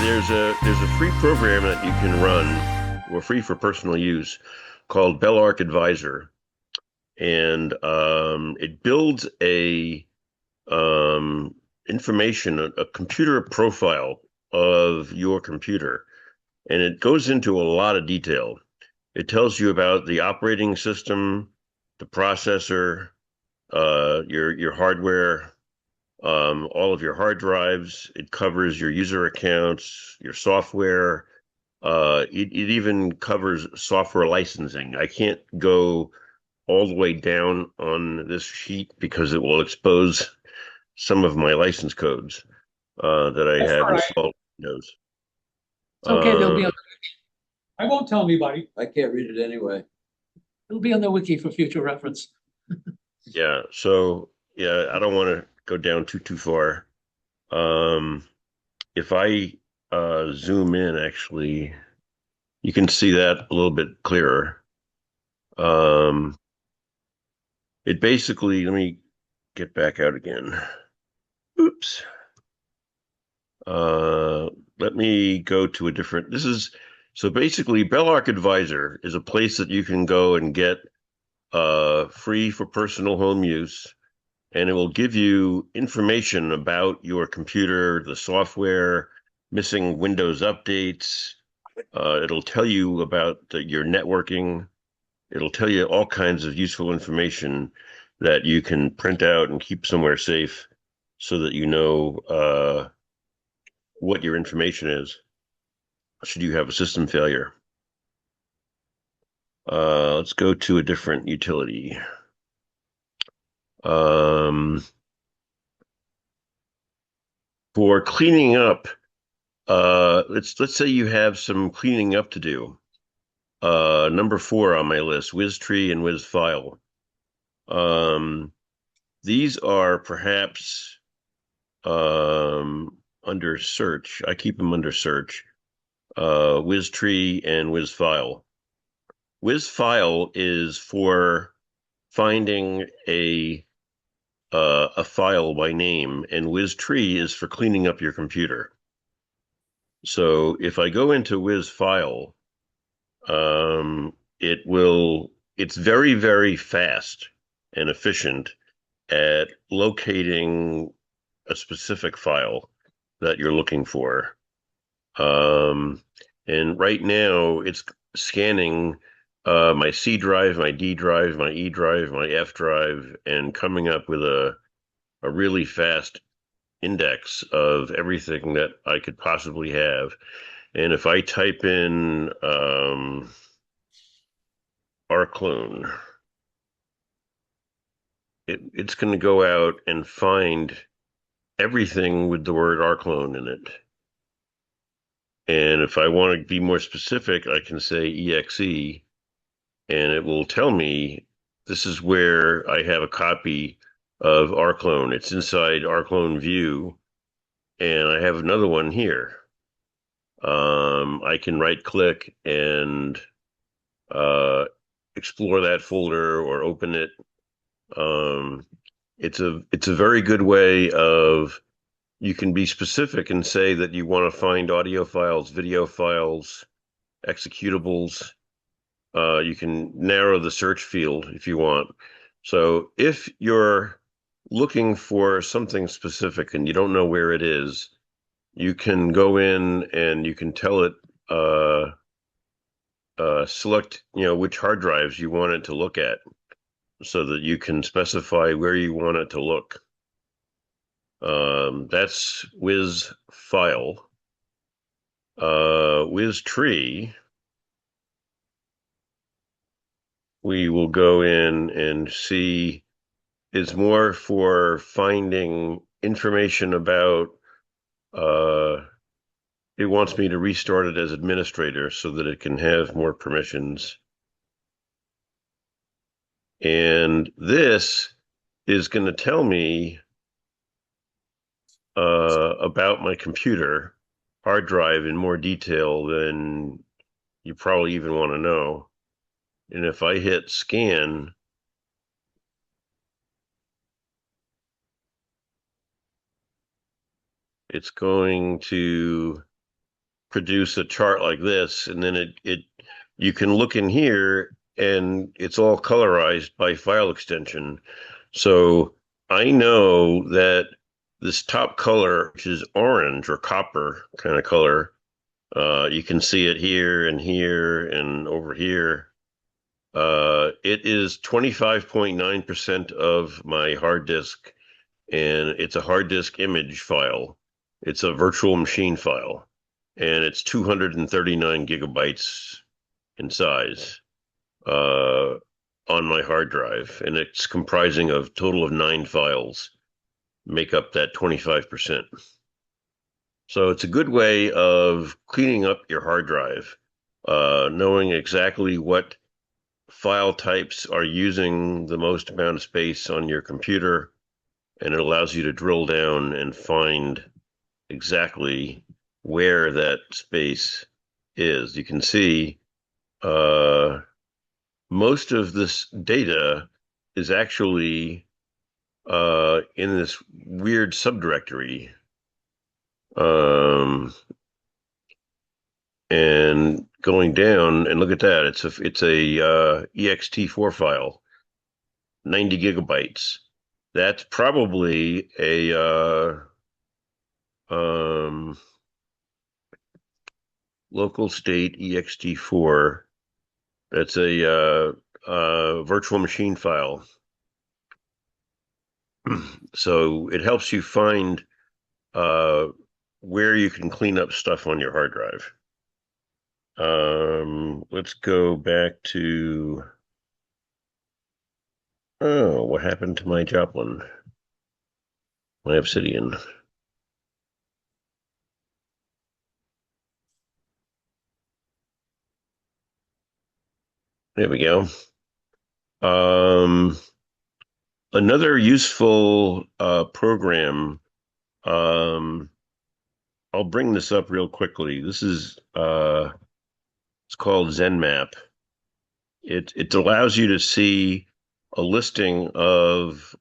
there's a free program that you can run, or free for personal use, called Bellark Advisor, and it builds a um, information, a computer profile of your computer, and it goes into a lot of detail. It tells you about the operating system, the processor, your hardware, all of your hard drives. It covers your user accounts, your software. It even covers software licensing. I can't go all the way down on this sheet because it will expose some of my license codes that I That's have all right. installed in Windows. It's okay. Uh, I won't tell anybody. I can't read it anyway. It'll be on the wiki for future reference. yeah, so yeah, I don't want to go down too far. Um, if I zoom in, actually, you can see that a little bit clearer. Um, it basically, let me get back out again. Oops. Uh, Let me go to a different. So basically, Bellark Advisor is a place that you can go and get free for personal home use, and it will give you information about your computer, the software, missing Windows updates. It'll tell you about your networking. It'll tell you all kinds of useful information that you can print out and keep somewhere safe so that you know what your information is should you have a system failure. Let's go to a different utility. Um, for cleaning up, let's say you have some cleaning up to do. Number 4 on my list, WizTree and WizFile. Um, these are perhaps under search. I keep them under search. WizTree and WizFile. WizFile is for finding a file by name, and WizTree is for cleaning up your computer. So if I go into WizFile, it's very, very fast and efficient at locating a specific file that you're looking for. Um, and right now it's scanning my C drive, my D drive, my E drive, my F drive, and coming up with a really fast index of everything that I could possibly have. And if I type in rclone, it's going to go out and find everything with the word rclone in it. And if I want to be more specific, I can say exe, and it will tell me this is where I have a copy of rclone. It's inside rclone view, and I have another one here. I can right click and uh, explore that folder or open it. Um, it's a very good way of you can be specific and say that you want to find audio files, video files, executables. You can narrow the search field if you want. So if you're looking for something specific and you don't know where it is, you can go in and you can tell it select which hard drives you want it to look at so that you can specify where you want it to look. That's Wiz file. Wiz tree, we will go in and see is more for finding information about it wants me to restart it as administrator so that it can have more permissions. And this is going to tell me about my computer hard drive in more detail than you probably even want to know. And if I hit scan, it's going to produce a chart like this, and then it you can look in here and it's all colorized by file extension. So I know that this top color, which is orange or copper kind of color, you can see it here and over here. It is 25.9% of my hard disk, and it's a hard disk image file. It's a virtual machine file, and it's 239 gigabytes in size uh, on my hard drive, and it's comprising of total of 9 files, make up that 25%. So it's a good way of cleaning up your hard drive, knowing exactly what file types are using the most amount of space on your computer, and it allows you to drill down and find exactly where that space is. You can see uh, most of this data is actually in this weird subdirectory. Um, and going down and look at that, it's a ext4 file, 90 gigabytes. That's probably a um, local state ext4. That's a virtual machine file. So it helps you find uh, where you can clean up stuff on your hard drive. Let's go back to, oh, what happened to my Joplin, my Obsidian? There we go. Um, Another useful program. Um, I'll bring this up real quickly. This is it's called ZenMap. It allows you to see a listing of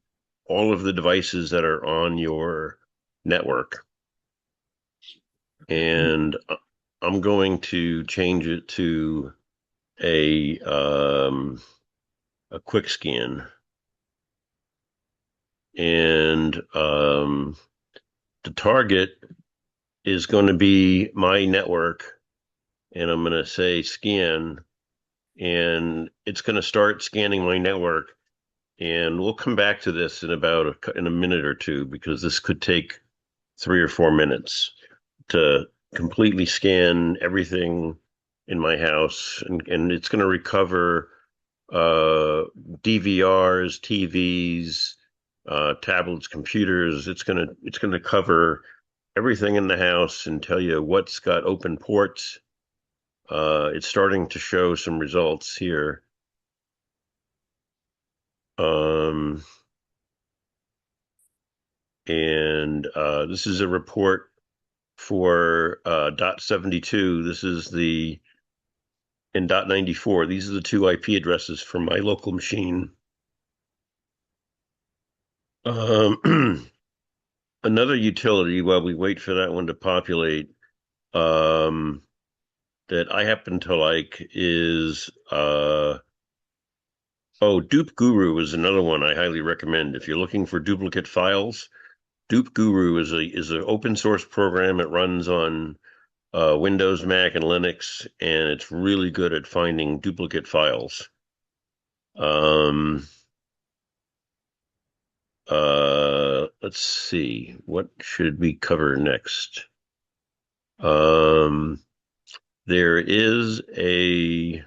all of the devices that are on your network, and I'm going to change it to a um, a quick scan, and the target is going to be my network, and I'm going to say scan, and it's going to start scanning my network. And we'll come back to this in a minute or two, because this could take 3 or 4 minutes to completely scan everything in my house, and it's going to recover DVRs, TVs, tablets, computers. It's gonna cover everything in the house and tell you what's got open ports. It's starting to show some results here. Um, and this is a report for .72. This is the in .94. These are the two IP addresses from my local machine. Another utility, while we wait for that one to populate, um, that I happen to like is Dupe Guru is another one I highly recommend. If you're looking for duplicate files, Dupe Guru is an open source program. It runs on Windows, Mac, and Linux, and it's really good at finding duplicate files. Um, let's see, what should we cover next? Um, there is a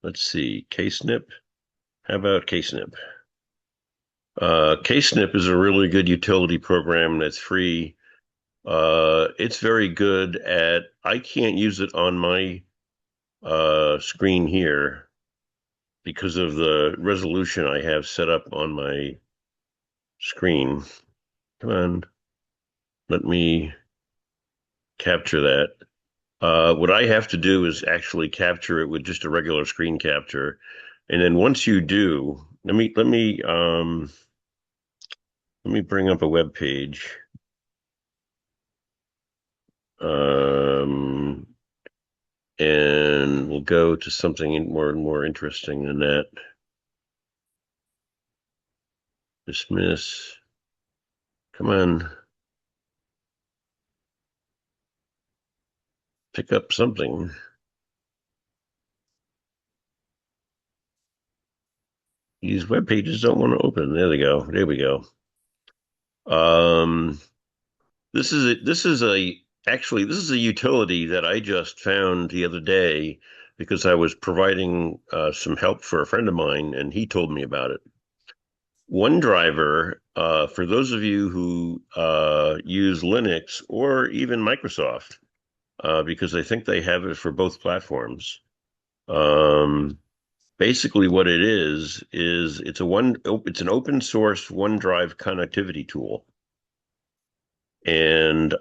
let's see, KSnip. How about KSnip? KSnip is a really good utility program that's free. It's very good at, I can't use it on my screen here because of the resolution I have set up on my screen. Come on, let me capture that. What I have to do is actually capture it with just a regular screen capture. And then once you do, let me bring up a web page. Um, and we'll go to something more interesting than that. Dismiss. Come on, pick up something. These web pages don't want to open. There they go. There we go. Um, this is a utility that I just found the other day because I was providing some help for a friend of mine, and he told me about it. OneDriver, for those of you who use Linux or even Microsoft, because I think they have it for both platforms. Um, Basically, what it is it's an open source OneDrive connectivity tool, and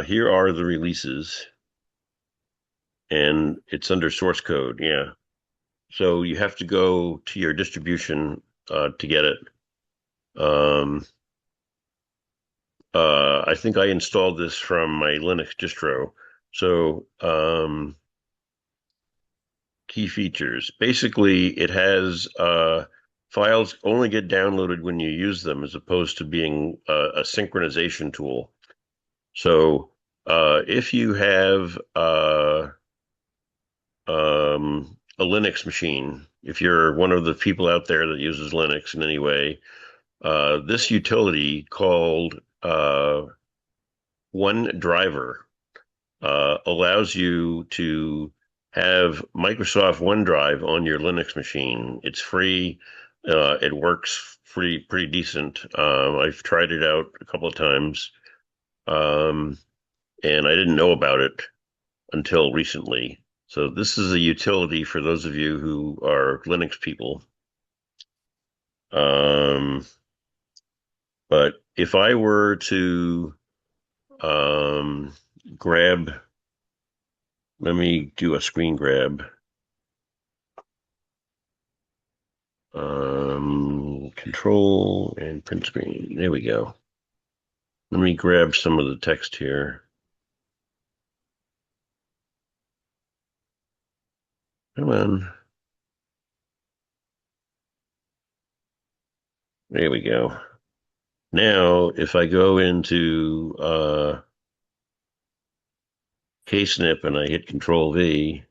here are the releases, and it's under source code. Yeah, so you have to go to your distribution to get it. Um, I think I installed this from my Linux distro. So, key features. Basically, it has files only get downloaded when you use them, as opposed to being a synchronization tool. So, if you have a Linux machine, if you're one of the people out there that uses Linux in any way, this utility called OneDriver allows you to have Microsoft OneDrive on your Linux machine. It's free. It works pretty decent. I've tried it out a couple of times, um, and I didn't know about it until recently. So this is a utility for those of you who are Linux people. Um, but if I were to um, grab, let me do a screen grab. Control and print screen. There we go. Let me grab some of the text here. Come on. There we go. Now, if I go into KSnip and I hit Control V,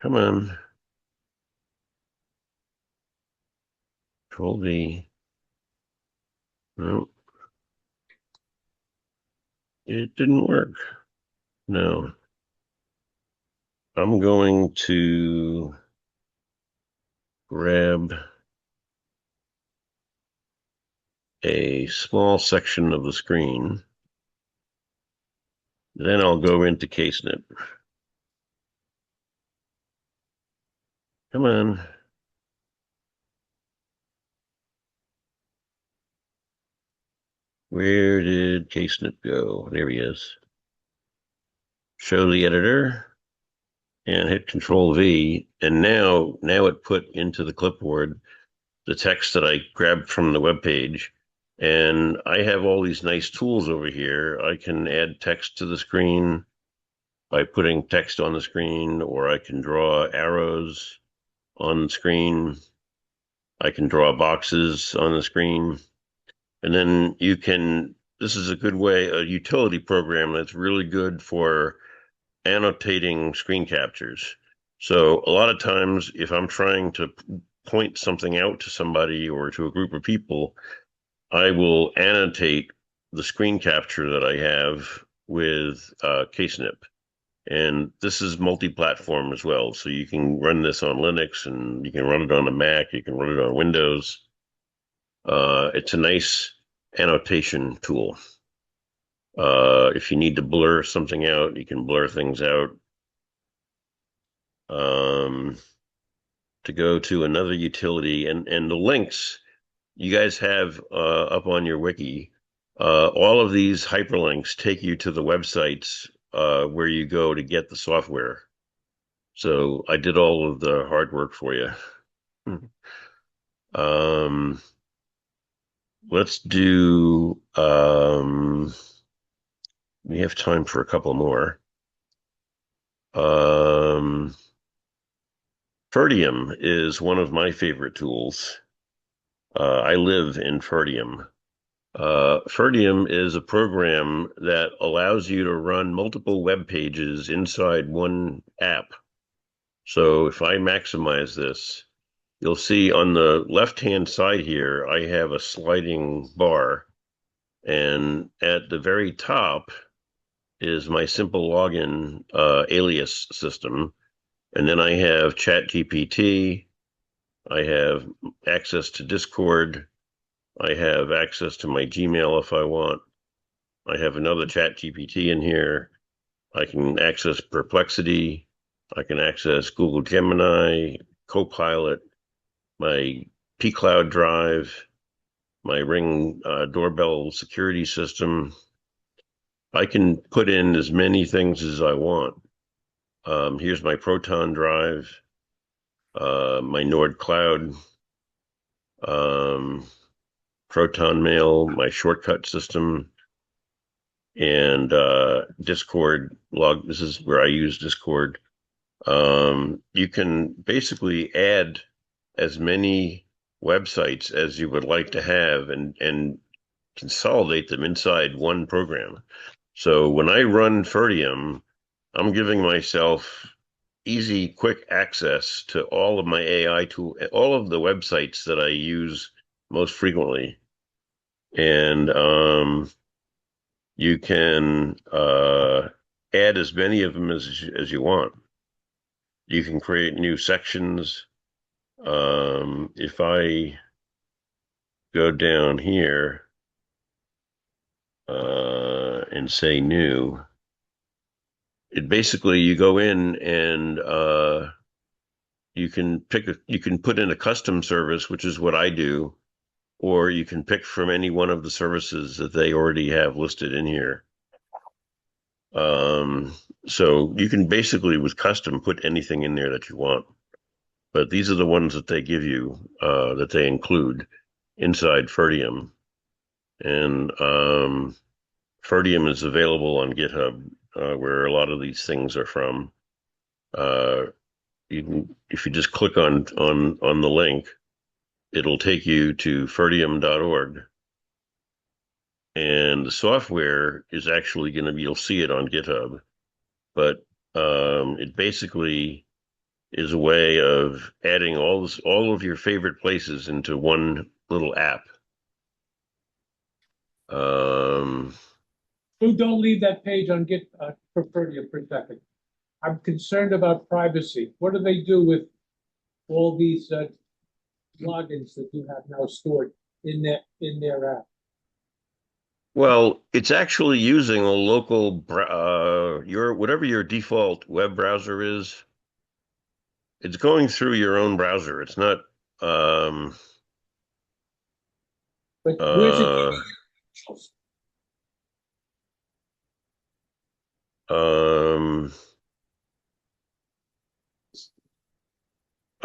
come on, Control V. No, it didn't work. No, I'm going to grab a small section of the screen. Then I'll go into KSnip. Come on. Where did KSnip go? There he is. Show the editor and hit Control V. And now it put into the clipboard the text that I grabbed from the web page. And I have all these nice tools over here. I can add text to the screen by putting text on the screen, or I can draw arrows on the screen. I can draw boxes on the screen. And then this is a good way, a utility program that's really good for annotating screen captures. So a lot of times, if I'm trying to point something out to somebody or to a group of people, I will annotate the screen capture that I have with KSnip. And this is multi-platform as well. So you can run this on Linux, and you can run it on a Mac, you can run it on Windows. It's a nice annotation tool. If you need to blur something out, you can blur things out. Um, to go to another utility, and the links you guys have up on your wiki. All of these hyperlinks take you to the websites where you go to get the software. So I did all of the hard work for you. Um, let's do We have time for a couple more. Um, Ferdium is one of my favorite tools. I live in Ferdium. Ferdium is a program that allows you to run multiple web pages inside one app. So if I maximize this, you'll see on the left-hand side here, I have a sliding bar, and at the very top is my simple login alias system. And then I have ChatGPT, I have access to Discord, I have access to my Gmail if I want. I have another ChatGPT in here. I can access Perplexity. I can access Google Gemini, Copilot, my pCloud drive, my Ring doorbell security system. I can put in as many things as I want. Here's my Proton drive, my Nord Cloud, um, Proton Mail, my shortcut system, and Discord log. This is where I use Discord. You can basically add as many websites as you would like to have and consolidate them inside one program. So when I run Ferdium, I'm giving myself easy, quick access to all of my AI tool, all of the websites that I use most frequently. And you can add as many of them as you want. You can create new sections. If I go down here and say new, it basically you go in and you can put in a custom service, which is what I do, or you can pick from any one of the services that they already have listed in here. Um, so you can basically with custom put anything in there that you want. But these are the ones that they give you, that they include inside Ferdium. And Ferdium is available on GitHub, where a lot of these things are from. Uh, you can, if you just click on the link, it'll take you to ferdium.org. And the software is actually going to be, you'll see it on GitHub, but it basically is a way of adding all of your favorite places into one little app. Um, Don't leave that page on Git for Ferdium for a second. I'm concerned about privacy. What do they do with all these logins that you have now stored in their app? well, it's actually using a local your whatever your default web browser is. It's going through your own browser. It's not um, But where's it? uh,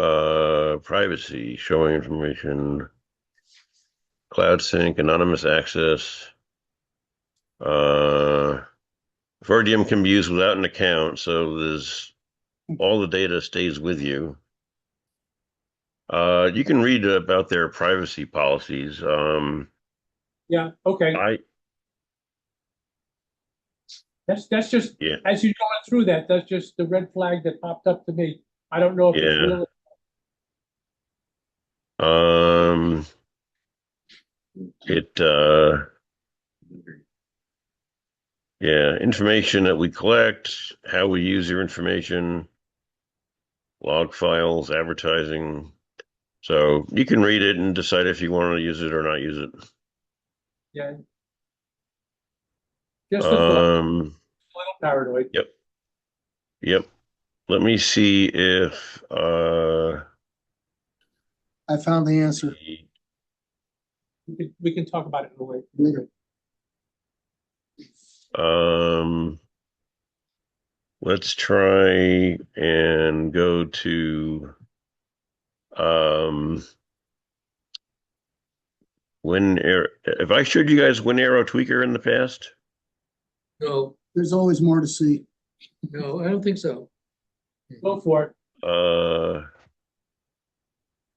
um, privacy, showing information, cloud sync, anonymous access. Uh, Verdium can be used without an account, so there's all the data stays with you. You can read about their privacy policies. Yeah, okay. I That's just yeah as you're going through that, that's just the red flag that popped up to me. I don't know if it's yeah. really Um, it yeah, information that we collect, how we use your information, log files, advertising. So you can read it and decide if you want to use it or not use it. yeah, just a thought, Um, a little paranoid. yep, yep. Let me see if I found the answer. We can talk about it in a way. Later. um let's try and go to um have I showed you guys WinArrow Tweaker in the past? No, There's always more to see. no, I don't think so. Go for it.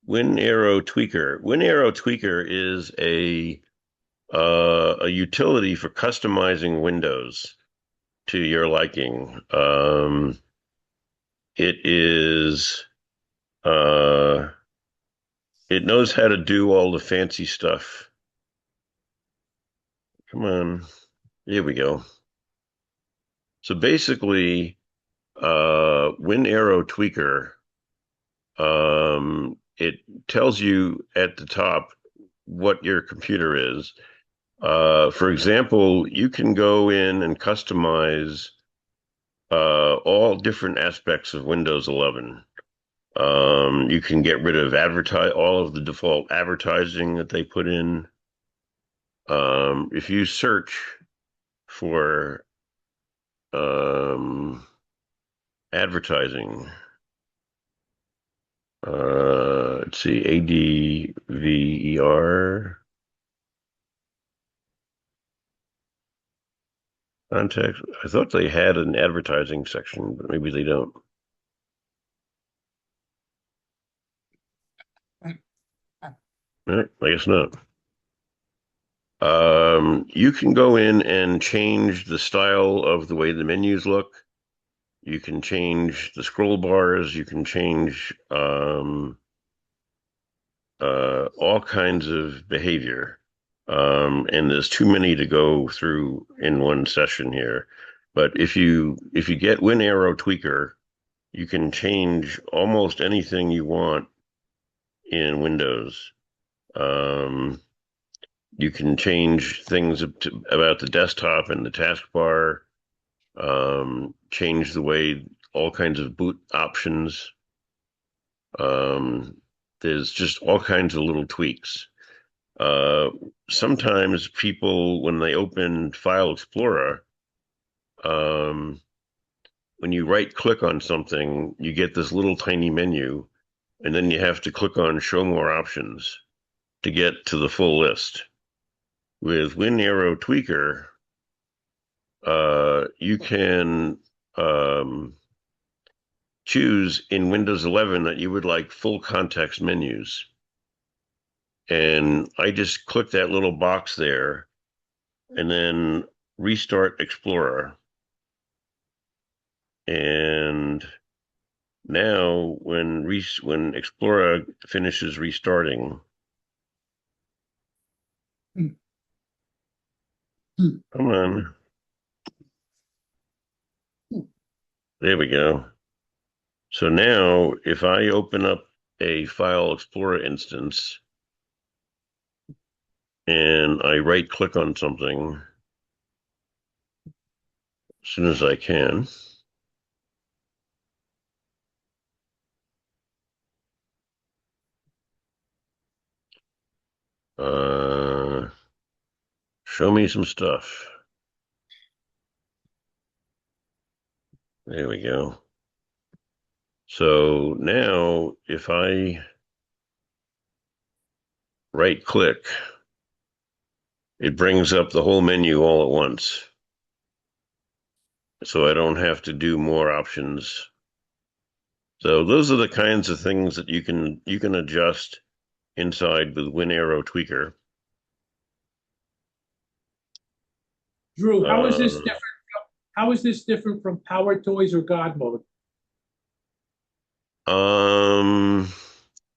Win Arrow Tweaker. Win Arrow Tweaker is a utility for customizing windows to your liking. It is it knows how to do all the fancy stuff. Come on. Here we go. So basically, Win Arrow Tweaker, it tells you at the top what your computer is. For example, you can go in and customize all different aspects of Windows 11. You can get rid of all of the default advertising that they put in. If you search for advertising, let's see, ADVER context. I thought they had an advertising section, but maybe they don't. I guess not. You can go in and change the style of the way the menus look. You can change the scroll bars. You can change all kinds of behavior. And there's too many to go through in one session here. But if you get Win Arrow Tweaker, you can change almost anything you want in Windows. You can change things about the desktop and the taskbar, change the way all kinds of boot options. There's just all kinds of little tweaks. Sometimes people, when they open File Explorer, when you right click on something, you get this little tiny menu, and then you have to click on Show More Options to get to the full list. With Win Arrow Tweaker, you can choose in Windows 11 that you would like full context menus. And I just click that little box there and then restart Explorer. And now when Explorer finishes restarting, come on. There we go. So now if I open up a File Explorer instance and I right click on something as soon as I can, show me some stuff. There we go. So now if I right click, it brings up the whole menu all at once. So I don't have to do more options. So those are the kinds of things that you can adjust inside with Win Arrow Tweaker. Drew, how is this different? How is this different from Power Toys or God Mode?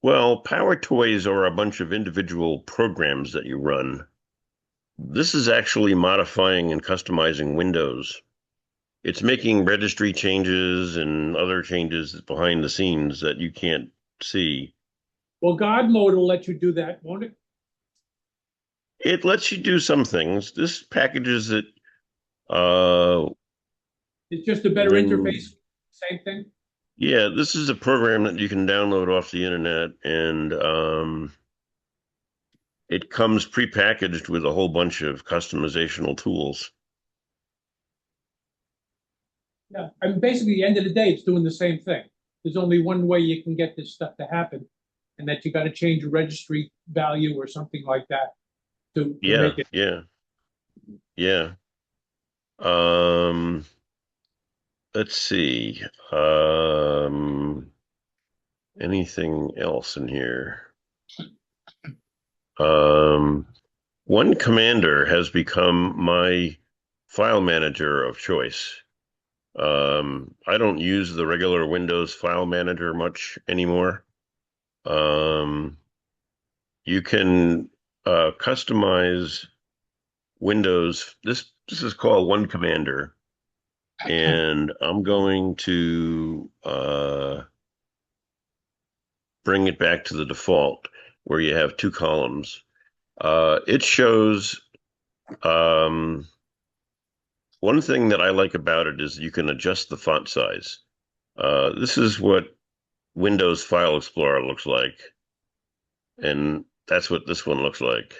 Well, Power Toys are a bunch of individual programs that you run. This is actually modifying and customizing Windows. It's making registry changes and other changes behind the scenes that you can't see. Well, God Mode will let you do that, won't it? It lets you do some things. This packages it. Uh, It's just a better when, interface. Same thing. Yeah, this is a program that you can download off the internet, and it comes prepackaged with a whole bunch of customizational tools. Yeah, I mean, basically, at the end of the day, it's doing the same thing. There's only one way you can get this stuff to happen, and that you got to change a registry value or something like that to Yeah, make it. yeah, yeah. Um, let's see. Um, anything else in here? Um, One Commander has become my file manager of choice. I don't use the regular Windows file manager much anymore. Um, you can customize Windows. This is called One Commander, and I'm going to bring it back to the default where you have two columns. It shows um, one thing that I like about it is you can adjust the font size. This is what Windows File Explorer looks like, and that's what this one looks like.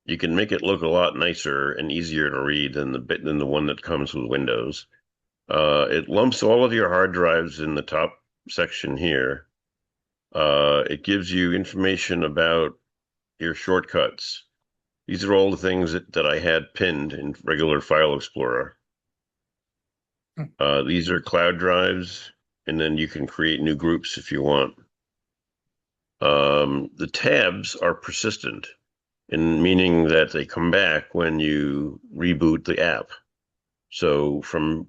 You can make it look a lot nicer and easier to read than the one that comes with Windows. It lumps all of your hard drives in the top section here. It gives you information about your shortcuts. These are all the things that I had pinned in regular File Explorer. These are cloud drives, and then you can create new groups if you want. The tabs are persistent, in meaning that they come back when you reboot the app. So from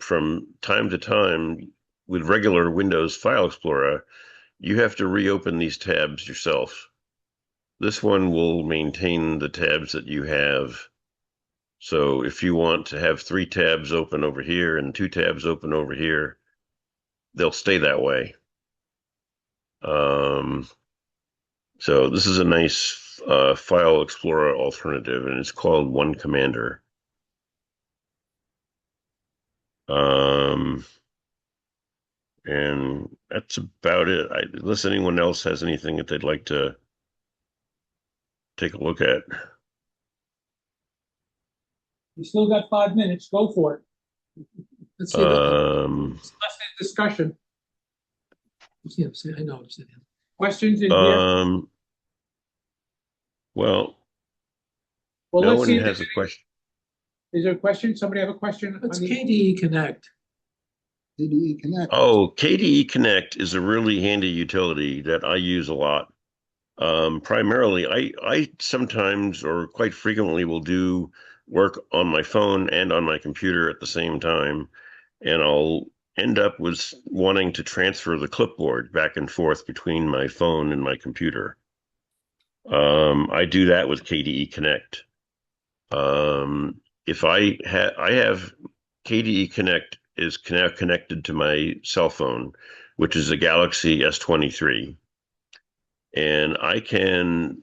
time to time, with regular Windows File Explorer, you have to reopen these tabs yourself. This one will maintain the tabs that you have. So if you want to have three tabs open over here and two tabs open over here, they'll stay that way. Um, so this is a nice File Explorer alternative, and it's called One Commander. Um, and that's about it. Unless anyone else has anything that they'd like to take a look at. You still got 5 minutes, go for it. Let's see, the, Let's discussion. yeah, see, I know, see, Questions in here? Well, Well, no let's one see. has a question. Is there a question? Somebody have a question? Let's on the- KDE Connect. DDE Connect. Oh, KDE Connect is a really handy utility that I use a lot. Primarily, I sometimes or quite frequently will do work on my phone and on my computer at the same time, and I'll end up with wanting to transfer the clipboard back and forth between my phone and my computer. I do that with KDE Connect. If I have KDE Connect is now connected to my cell phone, which is a Galaxy S23, and I can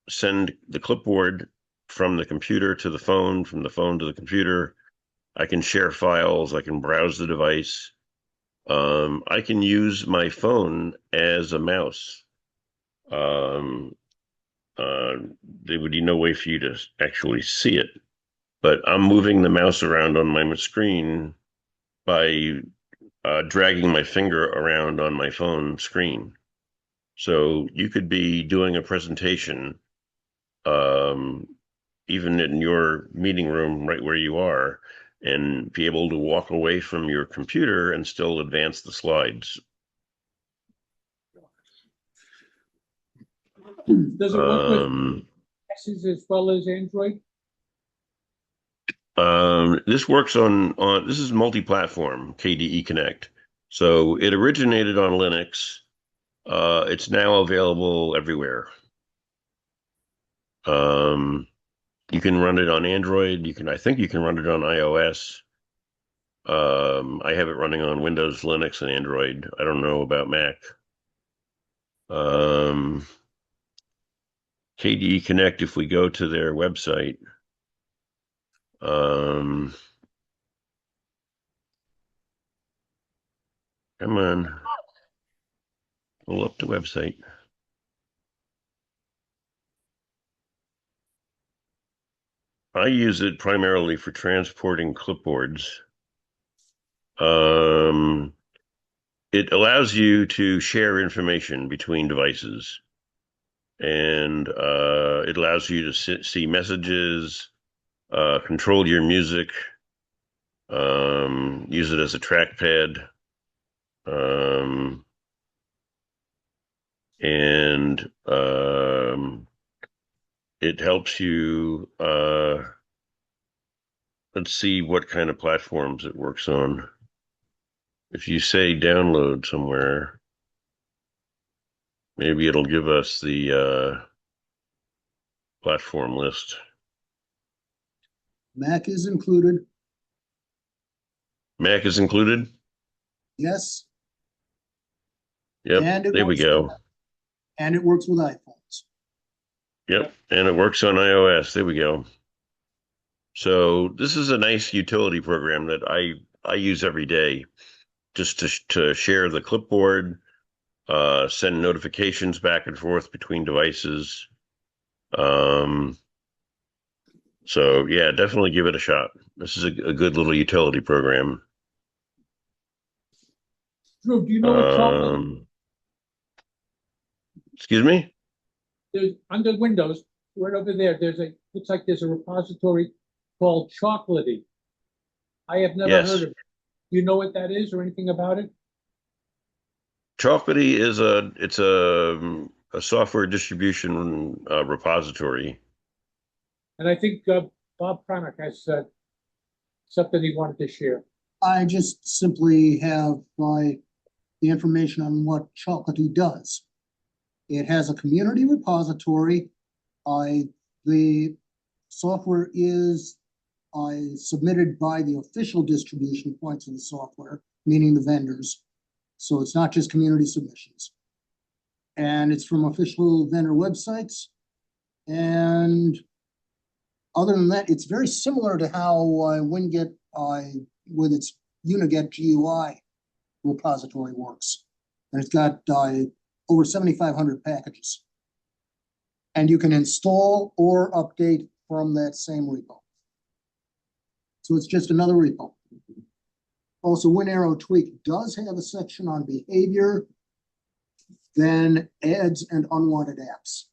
send the clipboard from the computer to the phone, from the phone to the computer. I can share files. I can browse the device. I can use my phone as a mouse. Um, uh, there would be no way for you to actually see it, but I'm moving the mouse around on my screen by dragging my finger around on my phone screen. So you could be doing a presentation, um, even in your meeting room right where you are, and be able to walk away from your computer and still advance the slides. Does it work with Um, X's as well as Android? this works on this is multi-platform KDE Connect. So it originated on Linux. It's now available everywhere. Um, you can run it on Android. I think you can run it on iOS. I have it running on Windows, Linux, and Android. I don't know about Mac. Um, KDE Connect, if we go to their website, um, come on, pull up the website. I use it primarily for transporting clipboards. Um, it allows you to share information between devices, and it allows you to see messages, control your music. Use it as a trackpad. And it helps you, let's see what kind of platforms it works on. If you say download somewhere, maybe it'll give us the platform list. Mac is included, Mac is included? yes, Yep, and it there we works with, go. and it works with iPhones. Yep, and it works on iOS. There we go. So this is a nice utility program that I use every day just to share the clipboard, send notifications back and forth between devices. Um, so yeah, definitely give it a shot. This is a good little utility program. Drew, do you know what chocolate, Um, excuse me? there's, under Windows, right over there, looks like there's a repository called Chocolatey. I have never heard Yes. of it. Do you know what that is or anything about it? Chocolatey is a software distribution repository. And I think Bob Pramack has something he wanted to share. I just simply have the information on what Chocolatey does. It has a community repository. The software is submitted by the official distribution points of the software, meaning the vendors. So it's not just community submissions. And it's from official vendor websites. And other than that, it's very similar to how Winget with its Uniget GUI repository works. And it's got over 7,500 packages. And you can install or update from that same repo. So it's just another repo. Also, WinArrow Tweak does have a section on behavior, then ads and unwanted apps.